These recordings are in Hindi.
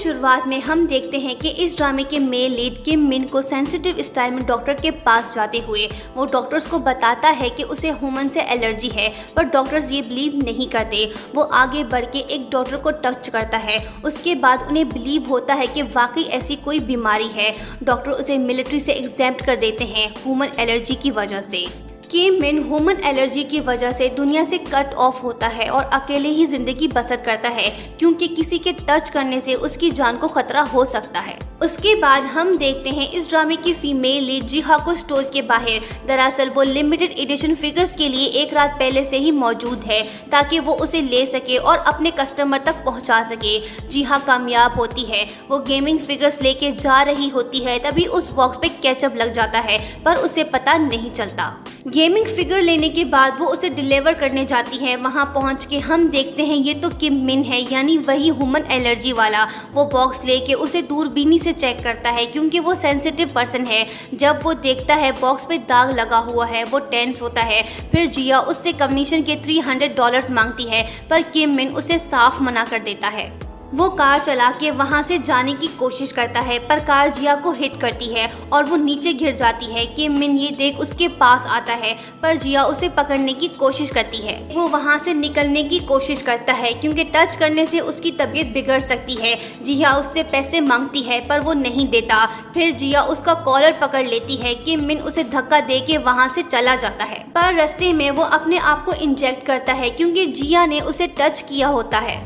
शुरुआत में हम देखते हैं कि इस ड्रामे के मेल लीड किम मिन को सेंसिटिव स्टाइल में डॉक्टर के पास जाते हुए वो डॉक्टर्स को बताता है कि उसे ह्यूमन से एलर्जी है, पर डॉक्टर्स ये बिलीव नहीं करते। वो आगे बढ़ के एक डॉक्टर को टच करता है। उसके बाद उन्हें बिलीव होता है कि वाकई ऐसी कोई बीमारी है। डॉक्टर उसे मिलिट्री से एग्जेम्प्ट कर देते हैं ह्यूमन एलर्जी की वजह से। किम मिन ह्यूमन एलर्जी की वजह से दुनिया से कट ऑफ होता है और अकेले ही जिंदगी बसर करता है, क्योंकि किसी के टच करने से उसकी जान को खतरा हो सकता है। उसके बाद हम देखते हैं इस ड्रामे की फीमेल लीड जिहा को स्टोर के बाहर। दरअसल वो लिमिटेड एडिशन फिगर्स के लिए एक रात पहले से ही मौजूद है ताकि वो उसे ले सके और अपने कस्टमर तक पहुंचा सके। जिहा कामयाब होती है। वो गेमिंग फिगर्स लेके जा रही होती है, तभी उस बॉक्स पे केचप लग जाता है, पर उसे पता नहीं चलता। गेमिंग फिगर लेने के बाद वो उसे डिलीवर करने जाती है। वहां पहुंच के हम देखते हैं ये तो किम मिन है, यानी वही ह्यूमन एलर्जी वाला। वो बॉक्स लेके उसे दूरबीनी से चेक करता है, क्योंकि वो सेंसिटिव पर्सन है। जब वो देखता है बॉक्स पे दाग लगा हुआ है, वो टेंस होता है। फिर जिया उससे कमीशन के $300 मांगती है, पर किम मिन उसे साफ मना कर देता है। वो कार चला के वहाँ से जाने की कोशिश करता है, पर कार जिया को हिट करती है और वो नीचे गिर जाती है। किम मिन ये देख उसके पास आता है, पर जिया उसे पकड़ने की कोशिश करती है। वो वहाँ से निकलने की कोशिश करता है, क्योंकि टच करने से उसकी तबीयत बिगड़ सकती है। जिया उससे पैसे मांगती है, पर वो नहीं देता। फिर जिया उसका कॉलर पकड़ लेती है। किम मिन उसे धक्का दे के वहाँ से चला जाता है, पर रास्ते में वो अपने आप को इंजेक्ट करता है, क्योंकि जिया ने उसे टच किया होता है।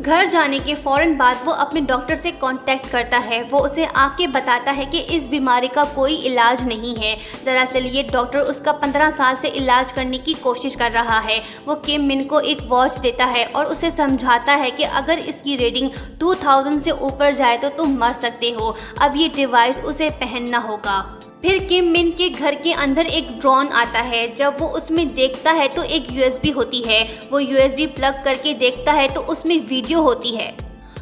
घर जाने के फौरन बाद वो अपने डॉक्टर से कांटेक्ट करता है। वो उसे आके बताता है कि इस बीमारी का कोई इलाज नहीं है। दरअसल ये डॉक्टर उसका 15 साल से इलाज करने की कोशिश कर रहा है। वो किम मिन को एक वॉच देता है और उसे समझाता है कि अगर इसकी रीडिंग 2000 से ऊपर जाए तो तुम मर सकते हो। अब ये डिवाइस उसे पहनना होगा। फिर किम मिन के घर के अंदर एक ड्रोन आता है। जब वो उसमें देखता है तो एक यूएसबी होती है। वो यूएसबी प्लग करके देखता है तो उसमें वीडियो होती है।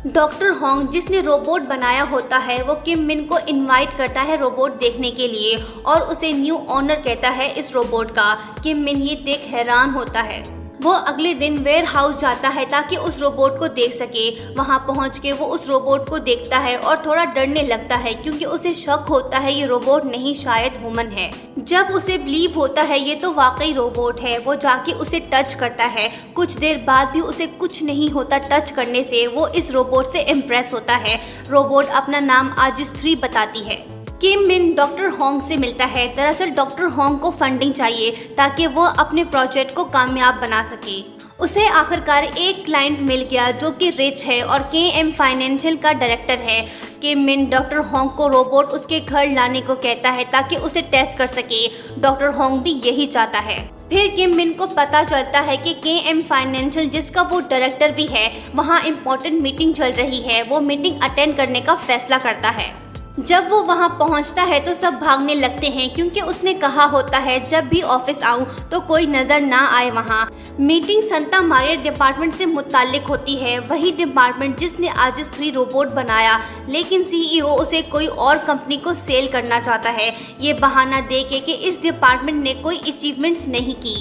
डॉक्टर होंग, जिसने रोबोट बनाया होता है, वो किम मिन को इनवाइट करता है रोबोट देखने के लिए और उसे न्यू ऑनर कहता है इस रोबोट का। किम मिन ये देख हैरान होता है। वो अगले दिन वेयर हाउस जाता है ताकि उस रोबोट को देख सके। वहां पहुंच के वो उस रोबोट को देखता है और थोड़ा डरने लगता है, क्योंकि उसे शक होता है ये रोबोट नहीं शायद ह्यूमन है। जब उसे बिलीव होता है ये तो वाकई रोबोट है, वो जाके उसे टच करता है। कुछ देर बाद भी उसे कुछ नहीं होता टच करने से। वो इस रोबोट से इम्प्रेस होता है। रोबोट अपना नाम आजिस 3 बताती है। किम मिन डॉक्टर होंग से मिलता है। दरअसल डॉक्टर होंग को फंडिंग चाहिए ताकि वो अपने प्रोजेक्ट को कामयाब बना सके। उसे आखिरकार एक क्लाइंट मिल गया जो कि रिच है और KM फाइनेंशियल का डायरेक्टर है। किम मिन डॉक्टर होंग को रोबोट उसके घर लाने को कहता है ताकि उसे टेस्ट कर सके। डॉक्टर होंग भी यही चाहता है। फिर किम मिन को पता चलता है कि KM फाइनेंशियल, जिसका वो डायरेक्टर भी है, वहाँ इम्पोर्टेंट मीटिंग चल रही है। वो मीटिंग अटेंड करने का फैसला करता है। जब वो वहां पहुंचता है तो सब भागने लगते हैं, क्योंकि उसने कहा होता है जब भी ऑफिस आऊं तो कोई नजर ना आए। वहां मीटिंग संता मारिया डिपार्टमेंट से मुताल्लिक होती है, वही डिपार्टमेंट जिसने आजिस 3 रोबोट बनाया, लेकिन CEO उसे कोई और कंपनी को सेल करना चाहता है, ये बहाना दे के कि इस डिपार्टमेंट ने कोई अचीवमेंट्स नहीं की।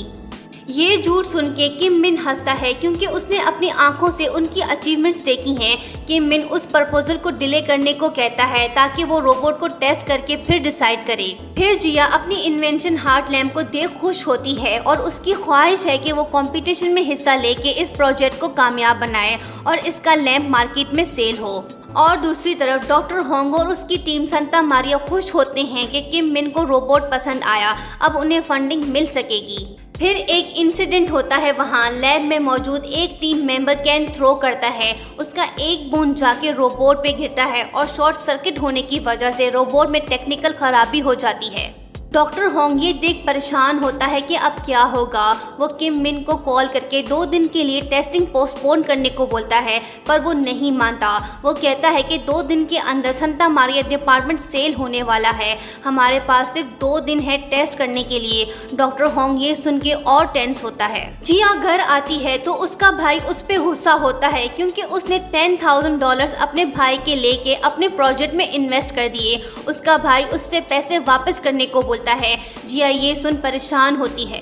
ये झूठ सुन के किम मिन हंसता है, क्योंकि उसने अपनी आंखों से उनकी अचीवमेंट्स देखी हैं। किम मिन उस प्रपोजल को डिले करने को कहता है ताकि वो रोबोट को टेस्ट करके फिर डिसाइड करे। फिर जिया अपनी इन्वेंशन हार्ट लैम्प को देख खुश होती है और उसकी ख्वाहिश है कि वो कंपटीशन में हिस्सा लेके इस प्रोजेक्ट को कामयाब बनाए और इसका लैम्प मार्केट में सेल हो। और दूसरी तरफ डॉक्टर होंग और उसकी टीम संता मारिया खुश होते हैं कि किम मिन को रोबोट पसंद आया, अब उन्हें फंडिंग मिल सकेगी। फिर एक इंसिडेंट होता है। वहाँ लैब में मौजूद एक टीम मेंबर कैन थ्रो करता है। उसका एक बूंद जाके रोबोट पे गिरता है और शॉर्ट सर्किट होने की वजह से रोबोट में टेक्निकल खराबी हो जाती है। डॉक्टर होंग ये देख परेशान होता है कि अब क्या होगा। वो किम मिन को कॉल करके 2 दिन के लिए टेस्टिंग पोस्टपोन करने को बोलता है, पर वो नहीं मानता। वो कहता है कि 2 दिन के अंदर संता मारिया डिपार्टमेंट सेल होने वाला है, हमारे पास सिर्फ 2 दिन है टेस्ट करने के लिए। डॉक्टर होंग ये सुन के और टेंस होता है। जिया घर आती है तो उसका भाई उस पे गुस्सा होता है, क्योंकि उसने $10,000 अपने भाई के लेके अपने प्रोजेक्ट में इन्वेस्ट कर दिए। उसका भाई उससे पैसे वापस करने को बोलता है। जिया ये सुन परेशान होती है।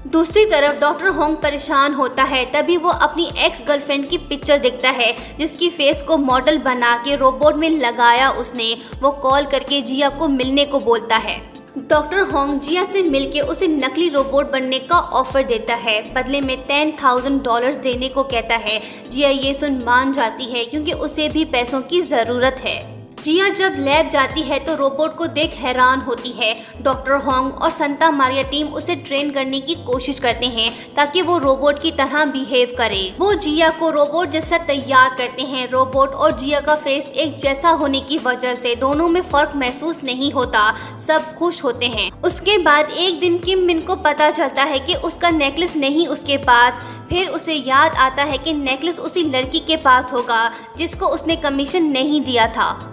दूसरी तरफ डॉक्टर होंग परेशान होता है। तभी वो अपनी एक्स गर्लफ्रेंड की पिक्चर देखता है जिसकी फेस को मॉडल बना के रोबोट में लगाया उसने। वो कॉल करके जिया को मिलने को बोलता है। डॉक्टर होंग जिया से मिलके उसे नकली रोबोट बनने का ऑफर देता है, बदले में $10,000 देने को कहता है। जिया ये सुन मान जाती है क्योंकि उसे भी पैसों की ज़रूरत है। जिया जब लैब जाती है तो रोबोट को देख हैरान होती है। डॉक्टर होंग और सांता मारिया टीम उसे ट्रेन करने की कोशिश करते हैं ताकि वो रोबोट की तरह बिहेव करे। वो जिया को रोबोट जैसा तैयार करते हैं। रोबोट और जिया का फेस एक जैसा होने की वजह से दोनों में फर्क महसूस नहीं होता। सब खुश होते हैं। उसके बाद एक दिन किम मिन को पता चलता है कि उसका नेकलेस नहीं उसके पास। फिर उसे याद आता है कि नेकलेस उसी लड़की के पास होगा जिसको उसने कमीशन नहीं दिया था।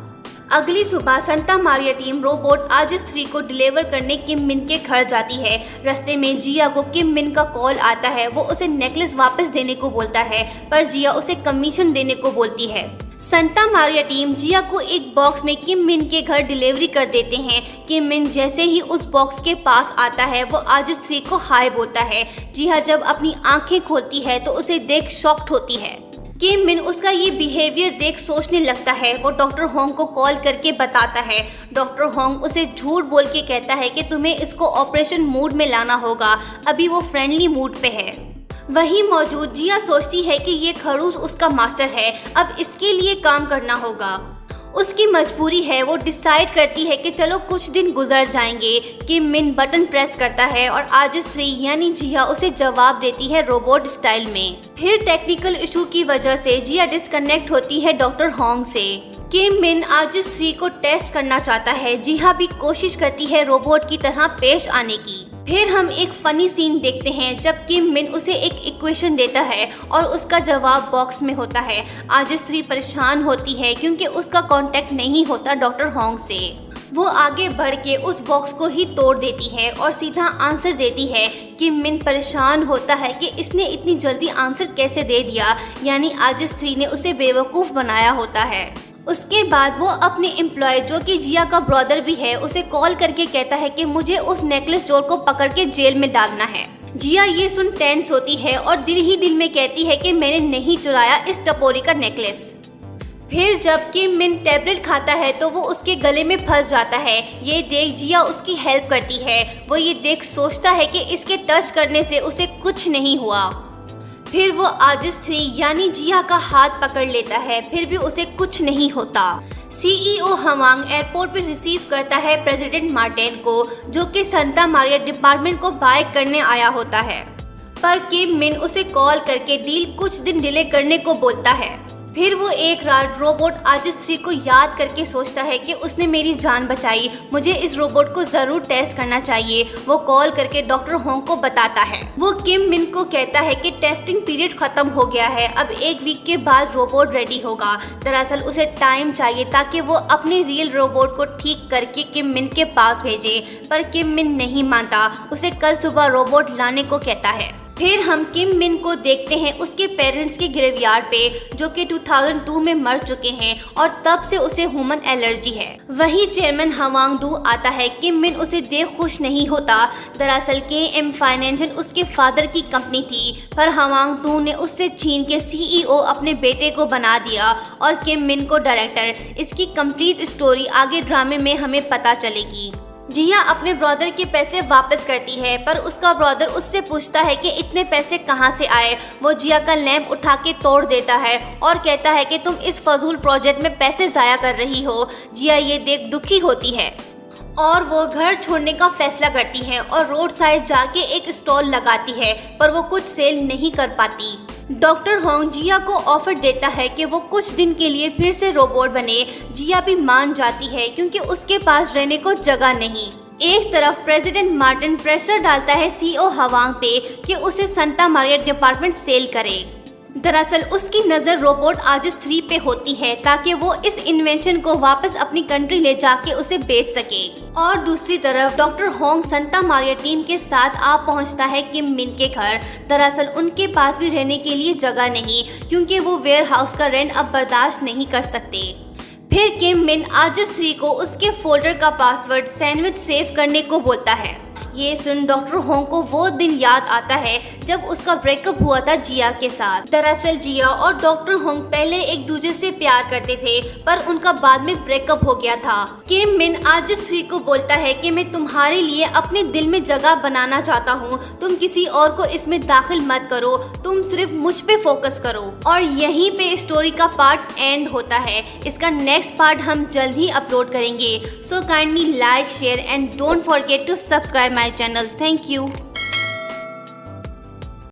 अगली सुबह Santa Maria team robot Aziz 3 को डिलीवर करने किम मिन के घर जाती है। रास्ते में जिया को किम मिन का कॉल आता है। वो उसे नेकलेस वापस देने को बोलता है पर जिया उसे कमीशन देने को बोलती है। सांता मारिया टीम जिया को एक बॉक्स में किम मिन के घर डिलीवरी कर देते हैं। किम मिन जैसे ही उस बॉक्स के पास आता है वो आजिस 3 को हाय बोलता है। जिया जब अपनी आंखें खोलती है तो उसे देख शॉक्ड होती है। किम मिन उसका ये बिहेवियर देख सोचने लगता है। वो डॉक्टर होंग को कॉल करके बताता है। डॉक्टर होंग उसे झूठ बोल के कहता है कि तुम्हें इसको ऑपरेशन मूड में लाना होगा, अभी वो फ्रेंडली मूड पे है। वहीं मौजूद जिया सोचती है कि ये खड़ूस उसका मास्टर है, अब इसके लिए काम करना होगा। उसकी मजबूरी है। वो डिसाइड करती है कि चलो कुछ दिन गुजर जाएंगे। किम मिन बटन प्रेस करता है और आजिस 3 यानी जिया उसे जवाब देती है रोबोट स्टाइल में। फिर टेक्निकल इशू की वजह से जिया डिस्कनेक्ट होती है डॉक्टर होंग से। किम मिन आजिस 3 को टेस्ट करना चाहता है। जिया भी कोशिश करती है रोबोट की तरह पेश आने की। फिर हम एक फनी सीन देखते हैं जब किम मिन उसे एक इक्वेशन देता है और उसका जवाब बॉक्स में होता है। आजिस 3 परेशान होती है क्योंकि उसका कांटेक्ट नहीं होता डॉक्टर होंग से। वो आगे बढ़ के उस बॉक्स को ही तोड़ देती है और सीधा आंसर देती है। किम मिन परेशान होता है कि इसने इतनी जल्दी आंसर कैसे दे दिया, यानी आजिस 3 ने उसे बेवकूफ़ बनाया होता है। उसके बाद वो अपने एम्प्लॉय जो कि जिया का ब्रदर भी है उसे कॉल करके कहता है कि मुझे उस नेकलेस चोर को पकड़ के जेल में डालना है। जिया ये सुन टेंस होती है और दिल ही दिल में कहती है कि मैंने नहीं चुराया इस टपोरी का नेकलेस। फिर जब किम मिन टैबलेट खाता है तो वो उसके गले में फंस जाता है। ये देख जिया उसकी हेल्प करती है। वो ये देख सोचता है कि इसके टच करने से उसे कुछ नहीं हुआ। फिर वो आजिस 3 यानी जिया का हाथ पकड़ लेता है, फिर भी उसे कुछ नहीं होता। सीईओ हवांग एयरपोर्ट पर रिसीव करता है प्रेसिडेंट मार्टिन को, जो कि सांता मारिया डिपार्टमेंट को बाय करने आया होता है। पर किम मिन उसे कॉल करके डील कुछ दिन डिले करने को बोलता है। फिर वो एक रात रोबोट आजिस 3 को याद करके सोचता है कि उसने मेरी जान बचाई, मुझे इस रोबोट को जरूर टेस्ट करना चाहिए। वो कॉल करके डॉक्टर होंग को बताता है। वो किम मिन को कहता है कि टेस्टिंग पीरियड खत्म हो गया है, अब 1 वीक के बाद रोबोट रेडी होगा। दरअसल उसे टाइम चाहिए ताकि वो अपने रियल रोबोट को ठीक करके किम मिन के पास भेजे, पर किम मिन नहीं मानता। उसे कल सुबह रोबोट लाने को कहता है। फिर हम किम मिन को देखते हैं उसके पेरेंट्स के ग्रेवयार्ड पे, जो कि 2002 में मर चुके हैं और तब से उसे ह्यूमन एलर्जी है। वही चेयरमैन हवांग दू आता है। किम मिन उसे देख खुश नहीं होता। दरअसल KM फाइनेंशियल उसके फादर की कंपनी थी, पर हवांग दू ने उससे छीन के CEO अपने बेटे को बना दिया और किम मिन को डायरेक्टर। इसकी कंप्लीट स्टोरी आगे ड्रामे में हमें पता चलेगी। जिया अपने ब्रदर के पैसे वापस करती है, पर उसका ब्रदर उससे पूछता है कि इतने पैसे कहाँ से आए। वो जिया का लैंप उठा के तोड़ देता है और कहता है कि तुम इस फजूल प्रोजेक्ट में पैसे ज़ाया कर रही हो। जिया ये देख दुखी होती है और वो घर छोड़ने का फैसला करती है और रोड साइड जाके एक स्टॉल लगाती है, पर वो कुछ सेल नहीं कर पाती। डॉक्टर होंग जिया को ऑफर देता है कि वो कुछ दिन के लिए फिर से रोबोट बने। जिया भी मान जाती है क्योंकि उसके पास रहने को जगह नहीं। एक तरफ प्रेसिडेंट मार्टिन प्रेशर डालता है CEO हवांग पे कि उसे सांता मारिया डिपार्टमेंट सेल करे। दरअसल उसकी नज़र रोबोट आजिस 3 पे होती है ताकि वो इस इन्वेंशन को वापस अपनी कंट्री ले जाके उसे बेच सके। और दूसरी तरफ doctor Hong Santa Maria team के साथ आ पहुंचता है किम मिन के घर। दरअसल उनके पास भी रहने के लिए जगह नहीं, क्योंकि वो वेयर हाउस का रेंट अब बर्दाश्त नहीं कर सकते। फिर किम मिन आजिस 3 को उसके फोल्डर का पासवर्ड सैंडविच सेव करने को बोलता है। ये सुन डॉक्टर होंग को वो दिन याद आता है जब उसका ब्रेकअप हुआ था जिया के साथ। दरअसल जिया और डॉक्टर होंग पहले एक दूसरे से प्यार करते थे, पर उनका बाद में ब्रेकअप हो गया था। किम मिन आज श्री को बोलता है कि मैं तुम्हारे लिए अपने दिल में जगह बनाना चाहता हूँ, तुम किसी और को इसमें दाखिल मत करो, तुम सिर्फ मुझ पे फोकस करो। और यहीं पे स्टोरी का पार्ट एंड होता है। इसका नेक्स्ट पार्ट हम जल्द ही अपलोड करेंगे। So kindly like, share and don't forget to subscribe my channel. Thank you.